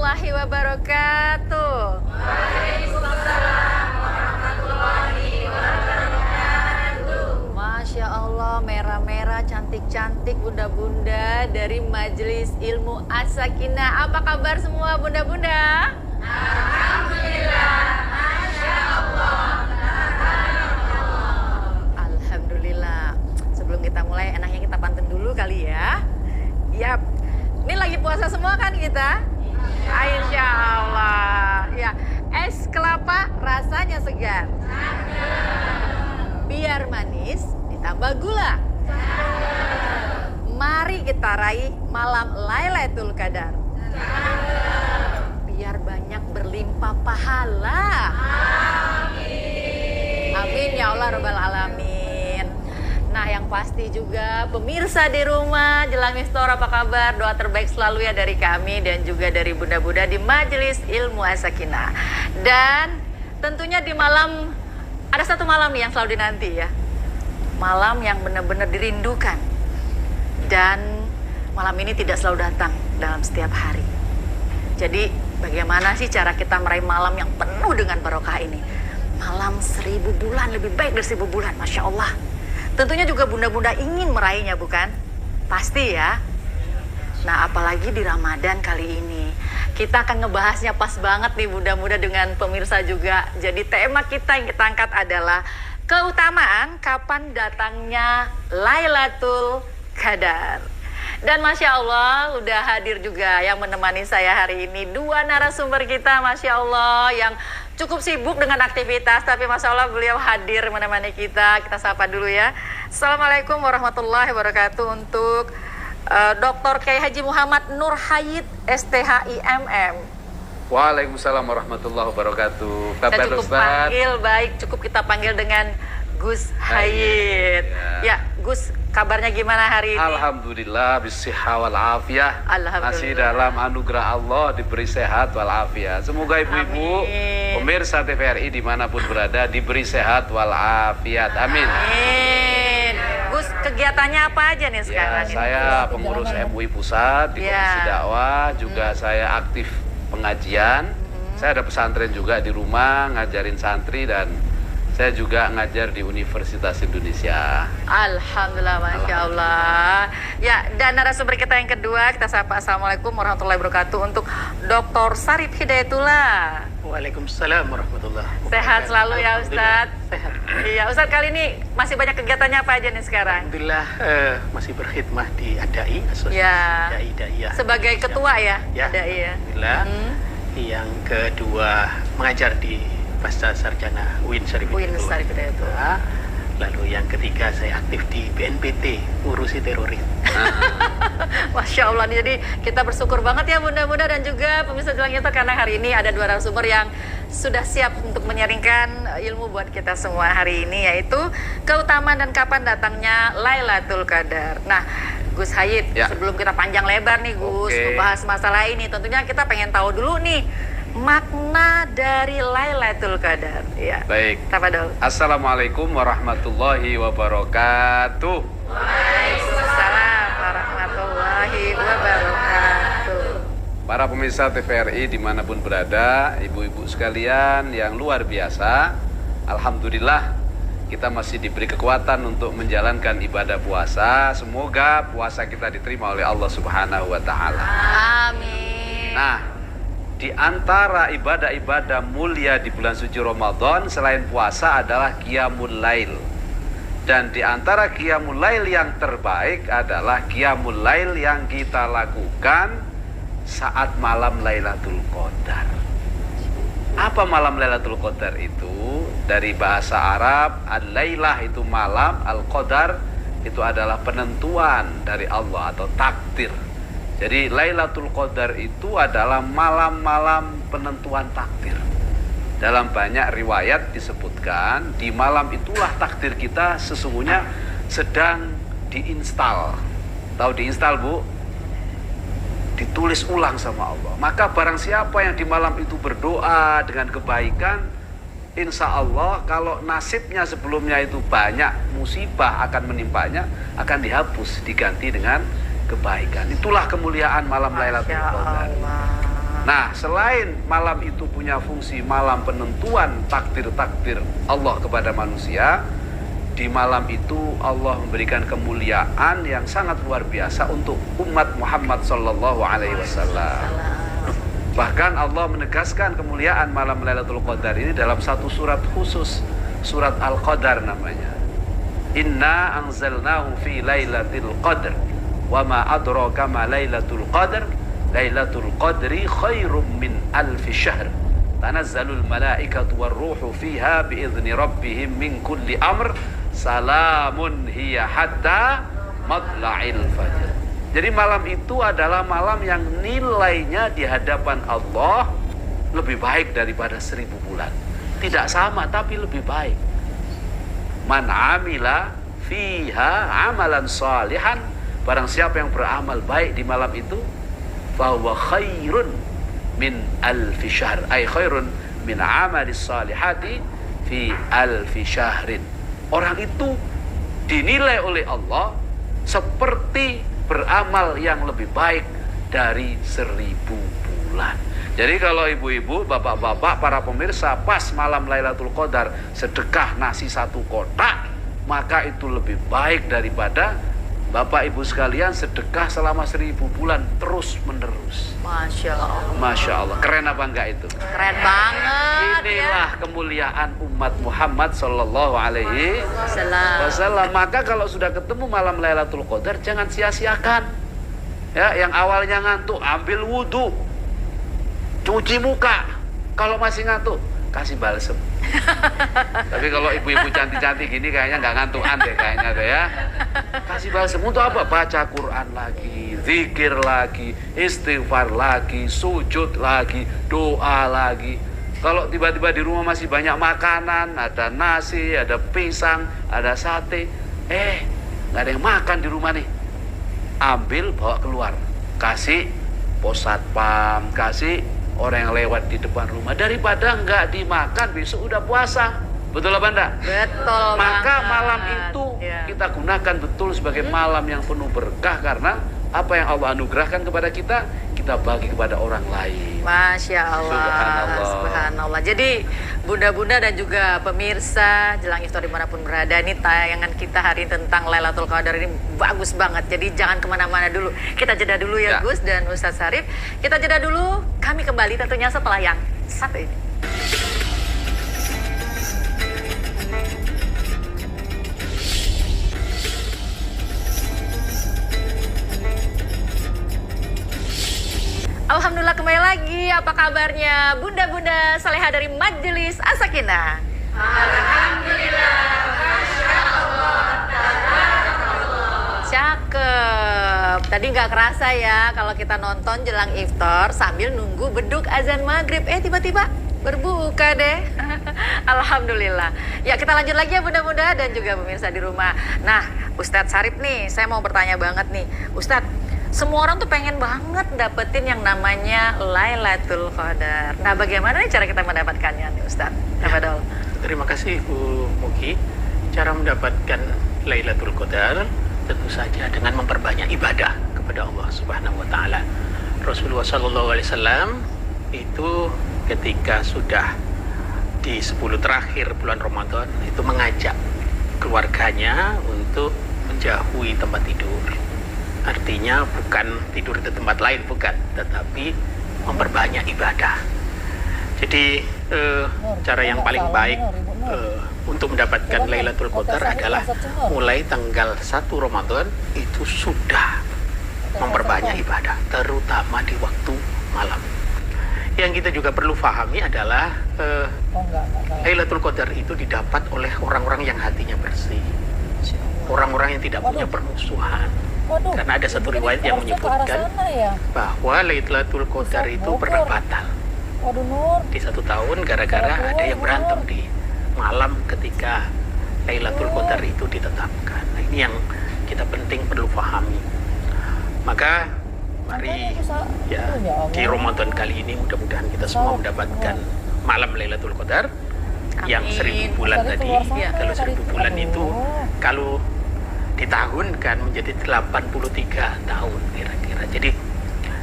warahmatullahi wabarakatuh. Waalaikumsalam warahmatullahi wabarakatuh. Masya Allah, merah-merah, cantik-cantik bunda-bunda dari Majelis Ilmu As-Sakinah. Apa kabar semua bunda-bunda? Alhamdulillah, Masya Allah. Alhamdulillah. Sebelum kita mulai, enaknya kita pantun dulu kali ya. Yap. Ini lagi puasa semua kan kita? Insya Allah. Ya, es kelapa rasanya segar. Biar manis ditambah gula. Mari kita raih malam Lailatul Qadar. Biar banyak berlimpah pahala. Amin ya Allah Rabbal Alamin. Nah, yang pasti juga pemirsa di rumah, Jelang Istor apa kabar? Doa terbaik selalu ya dari kami dan juga dari bunda-bunda di Majelis Ilmu As-Sakinah. Dan tentunya di malam, ada satu malam nih yang selalu dinanti ya. Malam yang benar-benar dirindukan. Dan malam ini tidak selalu datang dalam setiap hari. Jadi bagaimana sih cara kita meraih malam yang penuh dengan barokah ini? Malam 1000 bulan, lebih baik dari 1000 bulan, Masya Allah. Tentunya juga bunda-bunda ingin meraihnya, bukan? Pasti ya. Nah, apalagi di Ramadan kali ini. Kita akan ngebahasnya pas banget nih bunda-bunda dengan pemirsa juga. Jadi tema kita yang kita angkat adalah keutamaan kapan datangnya Lailatul Qadar. Dan Masya Allah udah hadir juga yang menemani saya hari ini. Dua narasumber kita, Masya Allah, yang cukup sibuk dengan aktivitas, tapi Masya Allah beliau hadir menemani kita. Kita sapa dulu ya. Assalamualaikum warahmatullahi wabarakatuh untuk Dr. Kiai Haji Muhammad Nur Hayit, STHIMM. Waalaikumsalam warahmatullahi wabarakatuh. Kita Kabar cukup Ustaz? panggil, baik, cukup kita panggil dengan Gus Hayit. Ya, Gus, kabarnya gimana hari ini? Alhamdulillah bisihha wal afiyah. Alhamdulillah. Masih dalam anugerah Allah diberi sehat wal afiyah. Semoga ibu-ibu Amin. pemirsa TVRI dimanapun berada diberi sehat wal afiyat. Amin. Amin. Gus, kegiatannya apa aja nih sekarang? Ya, ini? saya pengurus MUI Pusat di Ya. Komisi Dakwah, juga saya aktif pengajian. Saya ada pesantren juga di rumah, ngajarin santri, dan saya juga ngajar di Universitas Indonesia. Alhamdulillah, Masya Allah. Ya, dan narasumber kita yang kedua, kita sapa Assalamualaikum warahmatullahi wabarakatuh untuk Dr. Sarip Hidayatullah. Waalaikumsalam warahmatullahi wabarakatuh. Sehat selalu ya Ustadz. Sehat. Iya, Ustadz kali ini masih banyak kegiatannya apa aja nih sekarang? Alhamdulillah masih berkhidmah di ADAI, Asosiasi Ya. Dai Daiyah. Sebagai ketua ya? Ya, Ada iya. Alhamdulillah. Yang kedua mengajar di Pasca Sarjana UIN Syarif UIN Hidayatullah. Syarif Hidayatullah. Lalu yang ketiga saya aktif di BNPT, ngurusi teroris. Masya Allah nih, jadi kita bersyukur banget ya bunda-bunda dan juga pemirsa Jelang itu karena hari ini ada dua narasumber yang sudah siap untuk menyaringkan ilmu buat kita semua hari ini, yaitu keutamaan dan kapan datangnya Lailatul Qadar. Nah, Gus Hayit, Ya. sebelum kita panjang lebar nih Gus Oke. membahas masalah ini, tentunya kita pengen tahu dulu nih makna dari Lailatul Qadar. Ya. Baik. Tafadhol. Assalamualaikum warahmatullahi wabarakatuh. Waalaikumsalam warahmatullahi wabarakatuh. Para pemirsa TVRI dimanapun berada, ibu-ibu sekalian yang luar biasa, alhamdulillah kita masih diberi kekuatan untuk menjalankan ibadah puasa. Semoga puasa kita diterima oleh Allah Subhanahu wa Ta'ala. Amin. Nah, di antara ibadah-ibadah mulia di bulan suci Ramadan selain puasa adalah Qiyamul Lail. Dan di antara Qiyamul Lail yang terbaik adalah Qiyamul Lail yang kita lakukan saat malam Lailatul Qadar. Apa malam Lailatul Qadar itu? Dari bahasa Arab, al-lailah itu malam, al-qadar itu adalah penentuan dari Allah atau takdir. Jadi Lailatul Qadar itu adalah malam-malam penentuan takdir. Dalam banyak riwayat disebutkan, di malam itulah takdir kita sesungguhnya sedang diinstal. Tahu diinstal, Bu? Ditulis ulang sama Allah. Maka barang siapa yang di malam itu berdoa dengan kebaikan, insya Allah kalau nasibnya sebelumnya itu banyak musibah akan menimpanya, akan dihapus, diganti dengan kebaikan. Itulah kemuliaan malam Lailatul Qadar. Nah, selain malam itu punya fungsi malam penentuan takdir-takdir Allah kepada manusia, di malam itu Allah memberikan kemuliaan yang sangat luar biasa untuk umat Muhammad sallallahu alaihi wasallam. Bahkan Allah menegaskan kemuliaan malam Lailatul Qadar ini dalam satu surat khusus, surat Al-Qadar namanya. Inna anzalnahu fi lailatul qadr wa ma adraka ma lailatul qadr. Lailatul qadri khairum min alfi syahr. Tanazzalul malaikatu warruhu fiha biizni rabbihim min kulli amr. Salamun hiya hatta matla'il fajr. Jadi malam itu adalah malam yang nilainya di hadapan Allah lebih baik daripada 1000 bulan. Tidak sama tapi lebih baik. Man amila fiha amalan salihan, barang siapa yang beramal baik di malam itu, fahuwa khairun min alfi syahr, ay khairun min amalis salihati fi alfi syahrin. Orang itu dinilai oleh Allah seperti beramal yang lebih baik dari 1000 bulan. Jadi kalau ibu-ibu, bapak-bapak, para pemirsa pas malam Lailatul Qadar sedekah nasi 1 kotak, maka itu lebih baik daripada bapak ibu sekalian sedekah selama 1000 bulan terus menerus. Masya Allah. Masya Allah, keren apa enggak itu? Keren banget. Inilah kemuliaan umat Muhammad sallallahu alaihi Salam. wasallam. Maka kalau sudah ketemu malam Lailatul Qadar, jangan sia-siakan. Ya, yang awalnya ngantuk, ambil wudhu, cuci muka. Kalau masih ngantuk, kasih balsem. Tapi kalau ibu-ibu cantik-cantik gini kayaknya nggak ngantukan deh kayaknya deh ya. Kasih balsem untuk apa? Baca Quran lagi, zikir lagi, istighfar lagi, sujud lagi, doa lagi. Kalau tiba-tiba di rumah masih banyak makanan, ada nasi, ada pisang, ada sate, nggak ada yang makan di rumah nih. Ambil, bawa keluar, kasih pos satpam, kasih orang yang lewat di depan rumah, daripada nggak dimakan besok udah puasa. Betul apa enggak? Betul. Maka banget. malam itu Ya. kita gunakan betul sebagai malam yang penuh berkah, karena apa yang Allah anugerahkan kepada kita, kita bagi kepada orang lain. Masya Allah. Subhanallah. Subhanallah. Jadi bunda-bunda dan juga pemirsa jelang iftar dimanapun berada, ini tayangan kita hari ini tentang Lailatul Qadar ini bagus banget. Jadi jangan kemana-mana dulu. Kita jeda dulu ya, Ya. Gus dan Ustadz Syarif. Kita jeda dulu. Kami kembali tentunya setelah yang satu ini. Alhamdulillah kembali lagi. Apa kabarnya bunda-bunda saleha dari Majelis As-Sakinah? Cakep. Tadi nggak kerasa ya kalau kita nonton jelang iftar sambil nunggu beduk azan maghrib. Tiba-tiba berbuka deh. Alhamdulillah. Ya kita lanjut lagi ya bunda-bunda dan juga pemirsa di rumah. Nah Ustadz Syarif nih, saya mau bertanya banget nih. Ustadz, semua orang tuh pengen banget dapetin yang namanya Lailatul Qadar. Nah bagaimana nih cara kita mendapatkannya nih Ustadz? Tafadhol. Terima kasih Bu Mugi. Cara mendapatkan Lailatul Qadar tentu saja dengan memperbanyak ibadah kepada Allah Subhanahu wa taala. Rasulullah sallallahu alaihi wasallam itu ketika sudah di 10 terakhir bulan Ramadan itu mengajak keluarganya untuk menjauhi tempat tidur. Artinya bukan tidur di tempat lain, bukan, tetapi memperbanyak ibadah. Jadi cara yang paling baik untuk mendapatkan Lailatul Qadar adalah mulai tanggal 1 Ramadan itu sudah memperbanyak ibadah, terutama di waktu malam. Yang kita juga perlu pahami adalah Lailatul Qadar itu didapat oleh orang-orang yang hatinya bersih, orang-orang yang tidak punya permusuhan. Karena ada satu riwayat yang menyebutkan bahwa Lailatul Qadar itu pernah batal di 1 tahun gara-gara ada yang berantem di malam ketika Lailatul Qadar itu ditetapkan. Nah, ini yang kita penting perlu pahami. Maka mari ya di Ramadan kali ini mudah-mudahan kita semua mendapatkan malam Lailatul Qadar yang 1000 bulan tadi. Kalau 1000 bulan itu kalau ditahunkan menjadi 83 tahun kira-kira. Jadi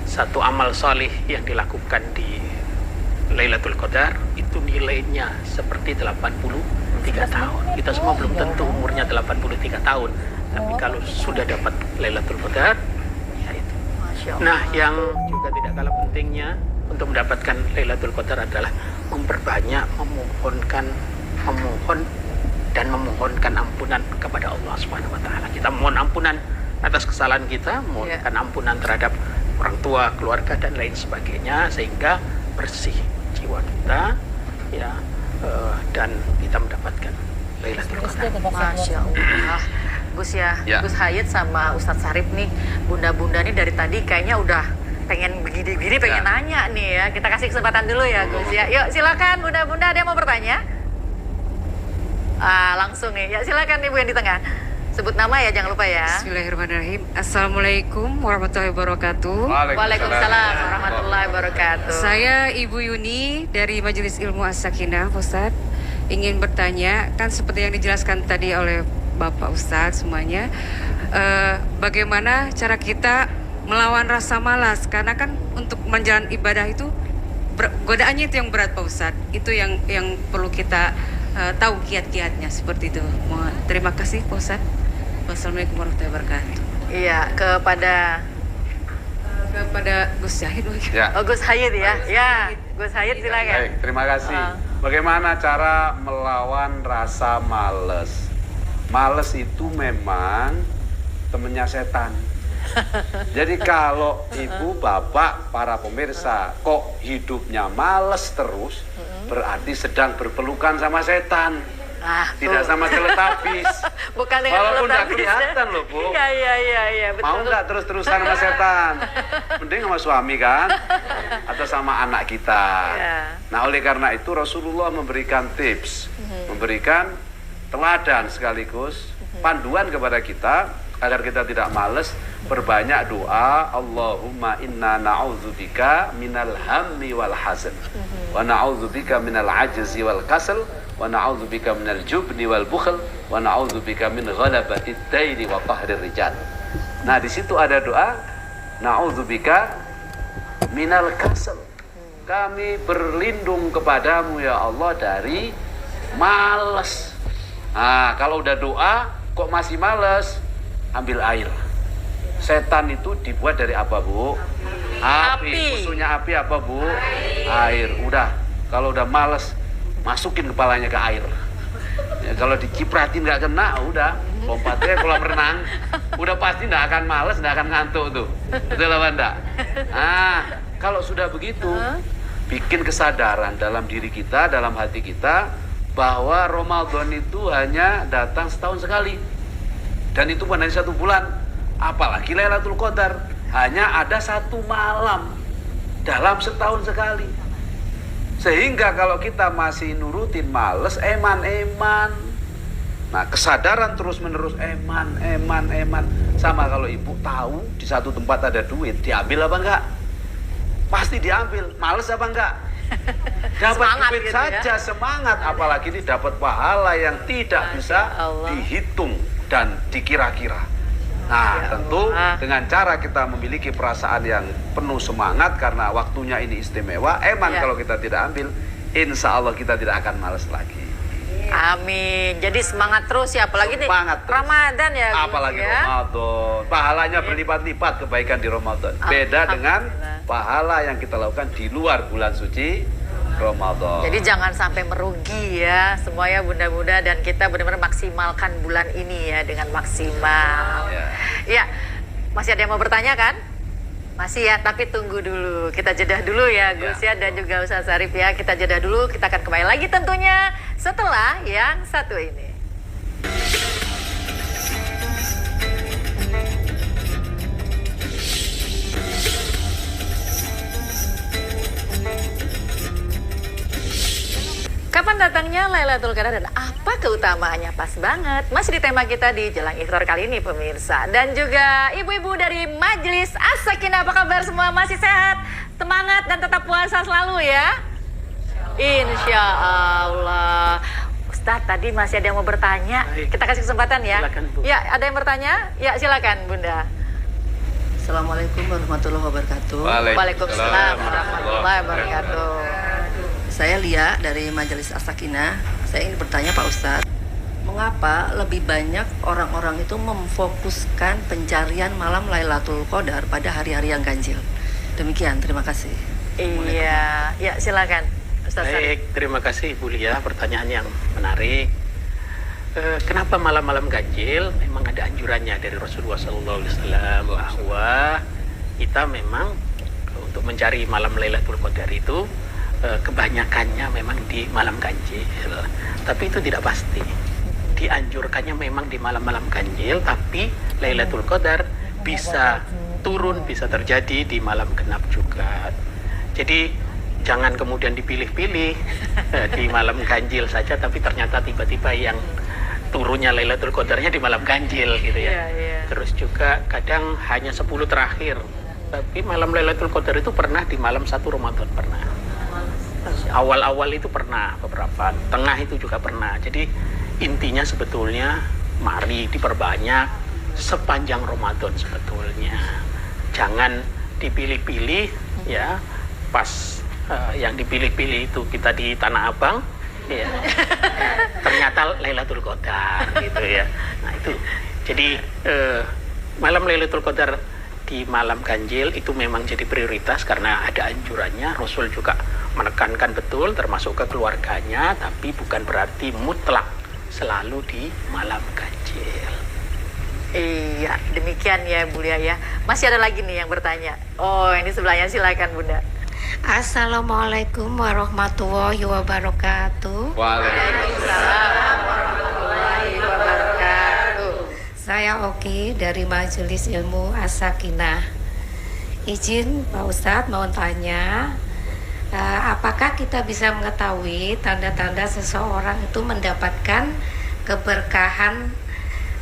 satu amal soleh yang dilakukan di Lailatul Qadar itu nilainya seperti 83 tahun. Kita semua belum tentu umurnya 83 tahun, tapi kalau sudah dapat Lailatul Qadar, ya itu. Masya Allah. Nah, yang juga tidak kalah pentingnya untuk mendapatkan Lailatul Qadar adalah memperbanyak memohon dan memohonkan ampunan kepada Allah Subhanahu wa taala. Kita mohon ampunan atas kesalahan kita, mohonkan ampunan terhadap orang tua, keluarga dan lain sebagainya, sehingga bersih jiwa kita, ya, dan kita mendapatkan Lailatul Qadar. Masya Allah. Gus ya, Gus Hayat sama Ustadz Sarip nih, bunda-bunda nih dari tadi kayaknya udah pengen begini-begini, pengen nanya nih ya. Kita kasih kesempatan dulu ya Gus ya. Yuk silakan bunda-bunda, ada yang mau bertanya? Langsung nih, ya silakan ibu yang di tengah. Sebut nama ya, jangan lupa ya. Bismillahirrahmanirrahim. Assalamualaikum warahmatullahi wabarakatuh. Waalaikumsalam warahmatullahi wabarakatuh. Saya Ibu Yuni dari Majelis Ilmu As-Sakinah, Ustadz. Ingin bertanya, kan seperti yang dijelaskan tadi oleh Bapak Ustadz semuanya, bagaimana cara kita melawan rasa malas? Karena kan untuk menjalani ibadah itu godaannya itu yang berat Pak Ustadz. Itu yang perlu kita tahu kiat-kiatnya seperti itu. Terima kasih Pak Ustadz. Wassalamualaikum warahmatullahi wabarakatuh. Iya, kepada Gus Zahid. Ya. Gus Hayat ya. Ya, Gus Hayat silakan. Baik, terima kasih. Bagaimana cara melawan rasa males? Males itu memang temennya setan. Jadi kalau ibu, bapak, para pemirsa kok hidupnya males terus, berarti sedang berpelukan sama setan. Tidak sama Teletubbies. Bukan dengan walaupun nggak Teletubbies, kelihatan loh Bu. Iya, betul. Mau nggak terus-terusan sama setan? Mending sama suami kan, atau sama anak kita. Nah oleh karena itu Rasulullah memberikan tips, memberikan teladan sekaligus panduan kepada kita agar kita tidak males. Berbanyak doa, Allahumma inna na'udzubika minal hammi wal hazan, wa na'udzubika minal ajzi wal kasal, wa na'udzubika minal jubni wal bukhl, wa na'udzubika min ghalabatid daini wa qahrir rijal. Nah di situ ada doa, na'udzubika minal kasal. Kami berlindung kepadamu ya Allah dari malas. Nah kalau udah doa kok masih malas, ambil air. Setan itu dibuat dari apa Bu? Api. Musuhnya api apa Bu? Air. Udah, kalau udah males, masukin kepalanya ke air. Ya, kalau dicipratin nggak kena, udah lompatnya kolam renang. Udah pasti nggak akan males, nggak akan ngantuk tuh. Betul apa enggak? Nah, kalau sudah begitu, bikin kesadaran dalam diri kita, dalam hati kita, bahwa Ramadan itu hanya datang setahun sekali. Dan itu bukan hanya 1 bulan. Apalagi Lailatul Qadar hanya ada 1 malam dalam setahun sekali. Sehingga kalau kita masih nurutin males, eman. Nah kesadaran terus menerus eman. Sama kalau ibu tahu di satu tempat ada duit, diambil apa enggak? Pasti diambil. Males apa enggak? Dapat duit gitu saja ya? Semangat. Apalagi ini dapat pahala yang tidak bisa dihitung dan dikira-kira. Nah tentu dengan cara kita memiliki perasaan yang penuh semangat karena waktunya ini istimewa, kalau kita tidak ambil, insya Allah kita tidak akan malas lagi. Amin. Jadi semangat terus ya, apalagi nih Ramadan ya. Apalagi Ramadan, pahalanya berlipat-lipat kebaikan di Ramadan. Beda dengan pahala yang kita lakukan di luar bulan suci Ramadan. Jadi jangan sampai merugi ya semuanya bunda-bunda, dan kita benar-benar maksimalkan bulan ini ya dengan maksimal. Ya, masih ada yang mau bertanya kan? Masih ya, tapi tunggu dulu. Kita jeda dulu ya Gus ya, dan juga Ustaz Sarip ya. Kita jeda dulu, kita akan kembali lagi tentunya setelah yang satu ini. Kapan datangnya Lailatul Qadar dan apa keutamaannya? Pas banget. Masih di tema kita di Jelang Iftar kali ini pemirsa. Dan juga ibu-ibu dari Majelis As-Sakinah, apa kabar semua? Masih sehat, semangat dan tetap puasa selalu ya? Insya Allah. Ustadz tadi masih ada yang mau bertanya. Kita kasih kesempatan ya. Silakan, Bu. Ya, ada yang bertanya? Ya silakan Bunda. Assalamualaikum warahmatullahi wabarakatuh. Waalaikumsalam warahmatullahi wabarakatuh. Saya Lia dari Majelis As-Sakinah. Saya ingin bertanya Pak Ustadz, mengapa lebih banyak orang-orang itu memfokuskan pencarian malam Lailatul Qadar pada hari-hari yang ganjil? Demikian, terima kasih. Iya, ya silakan Ustaz. Baik, terima kasih Bu Lia, pertanyaan yang menarik. Kenapa malam-malam ganjil? Memang ada anjurannya dari Rasulullah SAW bahwa kita memang untuk mencari malam Lailatul Qadar itu kebanyakannya memang di malam ganjil. Tapi itu tidak pasti. Dianjurkannya memang di malam-malam ganjil, tapi Lailatul Qadar bisa turun, bisa terjadi di malam genap juga. Jadi jangan kemudian dipilih-pilih di malam ganjil saja, tapi ternyata tiba-tiba yang turunnya Lailatul Qadarnya di malam ganjil gitu ya. Terus juga kadang hanya 10 terakhir, tapi malam Lailatul Qadar itu pernah di malam 1 Ramadan, pernah. Awal-awal itu pernah beberapa, tengah itu juga pernah. Jadi intinya sebetulnya mari diperbanyak sepanjang Ramadan sebetulnya. Jangan dipilih-pilih ya, pas yang dipilih-pilih itu kita di Tanah Abang ya, ternyata Lailatul Qadar gitu ya. Nah itu jadi malam Lailatul Qadar di malam ganjil itu memang jadi prioritas karena ada anjurannya. Rasul juga menekankan betul termasuk ke keluarganya, tapi bukan berarti mutlak selalu di malam ganjil. Iya, demikian ya Bu Lia ya. Masih ada lagi nih yang bertanya. Oh, ini sebelahnya, silakan Bunda. Assalamualaikum warahmatullahi wabarakatuh. Waalaikumsalam warahmatullahi wabarakatuh. Saya Oki dari Majelis Ilmu As-Sakinah. Izin Pak Ustadz mau tanya, apakah kita bisa mengetahui tanda-tanda seseorang itu mendapatkan keberkahan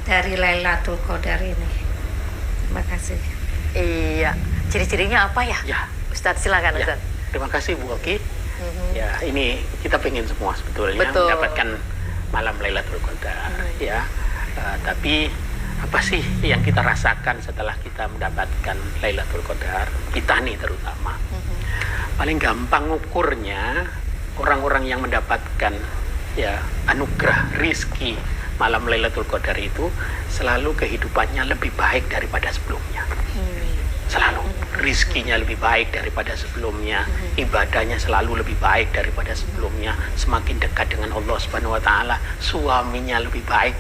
dari Lailatul Qadar ini? Terima kasih. Iya, ciri-cirinya apa ya? Ya. Ustadz silakan Ya, Ustadz. terima kasih Bu Oki. Ya, ini kita pengen semua sebetulnya Betul. mendapatkan malam Lailatul Qadar ya. Tapi apa sih yang kita rasakan setelah kita mendapatkan Lailatul Qadar? Kita nih terutama. Paling gampang ukurnya orang-orang yang mendapatkan ya anugerah rizki malam Lailatul Qadar itu selalu kehidupannya lebih baik daripada sebelumnya. Selalu rizkinya lebih baik daripada sebelumnya, ibadahnya selalu lebih baik daripada sebelumnya, semakin dekat dengan Allah Subhanahu wa taala, suaminya lebih baik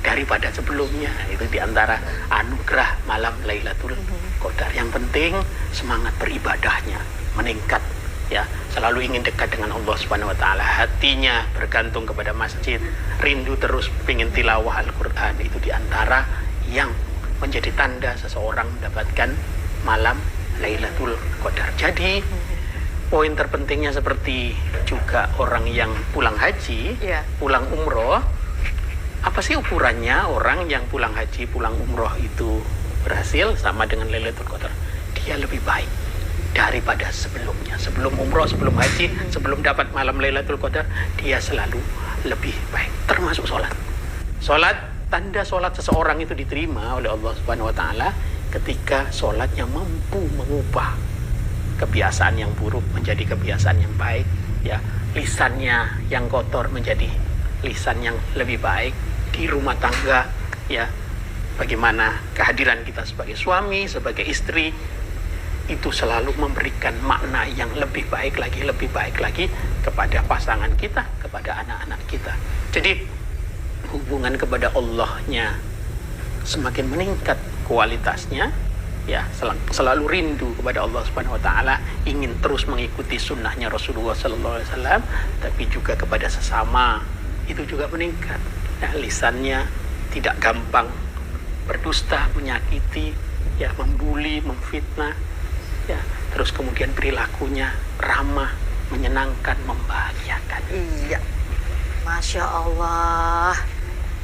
daripada sebelumnya. Itu diantara anugerah malam Lailatul Qadar. Yang penting semangat beribadahnya meningkat ya, selalu ingin dekat dengan Allah Subhanahu wa taala, hatinya bergantung kepada masjid, rindu terus ingin tilawah Al-Qur'an. Itu diantara yang menjadi tanda seseorang mendapatkan malam Lailatul Qadar. Jadi poin terpentingnya seperti juga orang yang pulang haji, pulang umroh. Apa sih ukurannya orang yang pulang haji, pulang umroh itu berhasil sama dengan Lailatul Qadar? Dia lebih baik daripada sebelumnya. Sebelum umroh, sebelum haji, sebelum dapat malam Lailatul Qadar, dia selalu lebih baik. Termasuk sholat. Sholat, tanda sholat seseorang itu diterima oleh Allah Subhanahu wa taala ketika sholatnya mampu mengubah kebiasaan yang buruk menjadi kebiasaan yang baik ya, lisannya yang kotor menjadi lisan yang lebih baik. Di rumah tangga ya, bagaimana kehadiran kita sebagai suami, sebagai istri itu selalu memberikan makna yang lebih baik lagi kepada pasangan kita, kepada anak-anak kita. Jadi hubungan kepada Allahnya semakin meningkat kualitasnya ya, selalu rindu kepada Allah Subhanahu wa taala, ingin terus mengikuti sunnahnya Rasulullah sallallahu alaihi wasallam, tapi juga kepada sesama itu juga meningkat. Nah, lisannya tidak gampang berdusta, menyakiti ya, membuli, memfitnah ya, terus kemudian perilakunya ramah, menyenangkan, membahagiakan. Iya, Masya Allah.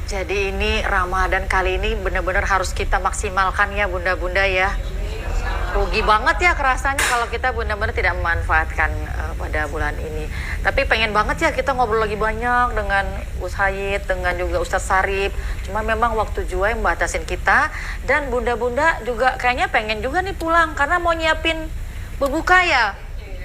Jadi ini Ramadan kali ini benar-benar harus kita maksimalkan ya Bunda-Bunda ya. rugi banget ya kerasanya kalau kita benar-benar tidak memanfaatkan pada bulan ini. Tapi pengen banget ya kita ngobrol lagi banyak dengan Gus Hayit, dengan juga Ustadz Sarip. Cuma memang waktu juga yang membatasin kita, dan bunda-bunda juga kayaknya pengen juga nih pulang karena mau nyiapin berbuka ya.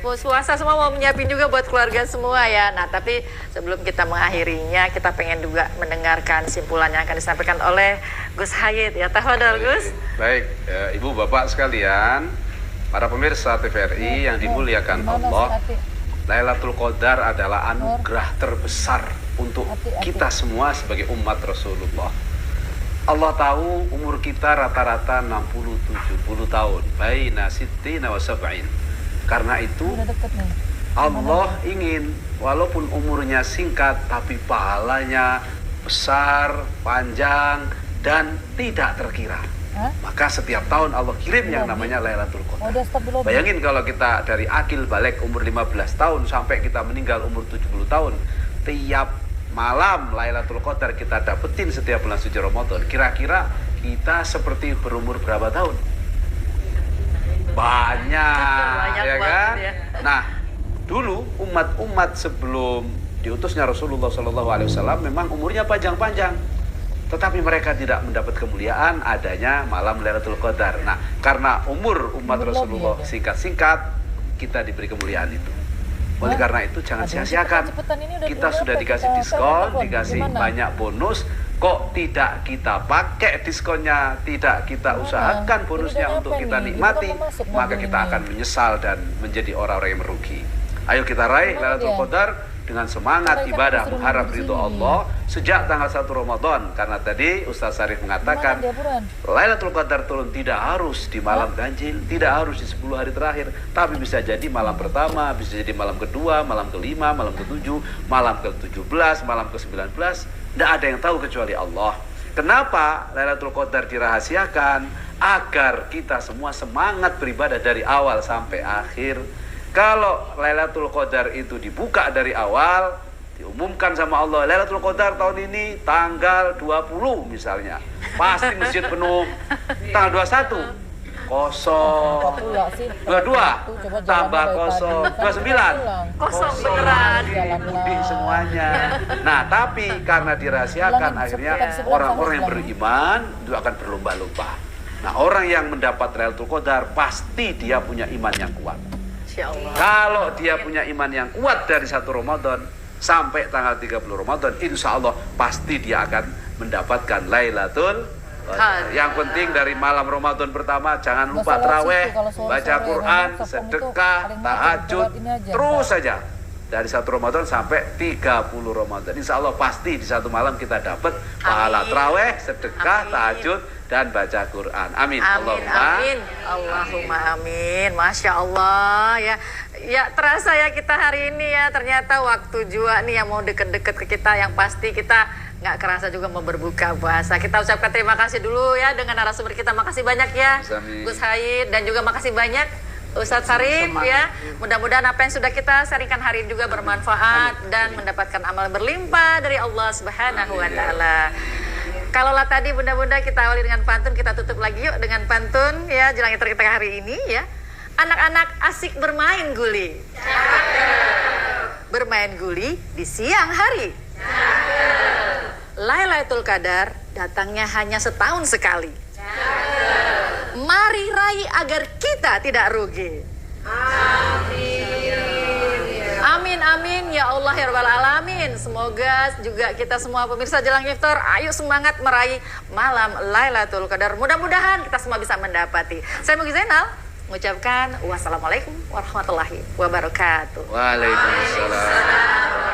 Puasa semua mau menyiapin juga buat keluarga semua ya. Nah, tapi sebelum kita mengakhirinya, kita pengen juga mendengarkan simpulan yang akan disampaikan oleh Gus Hayit ya. Tafadhol Gus. Baik, Ibu Bapak sekalian, para pemirsa TVRI yang dimuliakan Allah, Lailatul Qadar adalah anugerah terbesar untuk kita semua sebagai umat Rasulullah. Allah tahu umur kita rata-rata 60-70 tahun, baina sittina wa sab'in. Karena itu Allah ingin walaupun umurnya singkat tapi pahalanya besar, panjang, dan tidak terkira. Maka setiap tahun Allah kirim yang namanya Lailatul Qadar. Bayangin kalau kita dari akil balik umur 15 tahun sampai kita meninggal umur 70 tahun, tiap malam Lailatul Qadar kita dapetin setiap bulan suci Ramadan. Kira-kira kita seperti berumur berapa tahun? Banyak ya kan? Ya. Nah, dulu umat-umat sebelum diutusnya Rasulullah SAW memang umurnya panjang-panjang, tetapi mereka tidak mendapat kemuliaan adanya malam Lailatul Qadar. Nah, karena umur umat Rasulullah singkat-singkat, kita diberi kemuliaan itu. Oleh karena itu jangan sia-siakan. Kita sudah dikasih diskon, dikasih banyak bonus. Kok tidak kita pakai diskonnya, tidak kita usahakan bonusnya untuk kita nikmati, maka kita akan menyesal dan menjadi orang-orang yang merugi. Ayo kita raih Lailatul Qadar dengan semangat ibadah mengharap ridho Allah sejak tanggal 1 Ramadan. Karena tadi Ustaz Sarif mengatakan Lailatul Qadar turun tidak harus di malam ganjil, tidak harus di 10 hari terakhir, tapi bisa jadi malam pertama, bisa jadi malam kedua, malam kelima, malam ke-7, malam ke-17, malam ke-19. Tidak ada yang tahu kecuali Allah. Kenapa Lailatul Qadar dirahasiakan? Agar kita semua semangat beribadah dari awal sampai akhir. Kalau Lailatul Qadar itu dibuka dari awal, diumumkan sama Allah, Lailatul Qadar tahun ini tanggal 20 misalnya, pasti masjid penuh. Tanggal 21 kosong, 22 tambah kosong, 29 kosong beneran, mudik semuanya. Nah, tapi karena dirahasiakan akhirnya orang-orang yang beriman itu akan berlomba-lomba. Nah, orang yang mendapat Lailatul Qadar pasti dia punya iman yang kuat. Kalau dia punya iman yang kuat dari 1 Ramadan sampai tanggal 30 Ramadan, insya Allah pasti dia akan mendapatkan Lailatul Qadar. Yang penting dari malam Ramadan pertama jangan lupa taraweh, baca Quran, sedekah, tahajud, terus saja dari 1 Ramadan sampai 30 Ramadan. Insya Allah pasti di satu malam kita dapat pahala taraweh, sedekah, tahajud, dan baca Quran. Amin. Amin, amin. Allahumma amin. Masya Allah ya. Ya terasa ya kita hari ini ya, ternyata waktu jua nih yang mau deket-deket ke kita, yang pasti kita nggak kerasa juga mau berbuka puasa. Kita ucapkan terima kasih dulu ya dengan narasumber kita. Makasih banyak ya Gus Hayit, dan juga makasih banyak Ustadz Sarip ya. Mudah-mudahan apa yang sudah kita sharingkan hari ini juga bermanfaat dan mendapatkan amal berlimpah dari Allah Subhanahu wa taala. Kalaulah tadi bunda-bunda kita awali dengan pantun, kita tutup lagi yuk dengan pantun ya jelang iftar kita hari ini ya. Anak-anak asik bermain guli. Bermain guli di siang hari. Lailatul Qadar datangnya hanya setahun sekali. Mari raih agar kita tidak rugi. Amin, amin ya Allah ya Rabbal Alamin. Semoga juga kita semua pemirsa jelang iftar, ayo semangat meraih malam Lailatul Qadar. Mudah-mudahan kita semua bisa mendapati. Saya Mugi Zainal mengucapkan wassalamualaikum warahmatullahi wabarakatuh. Waalaikumsalam.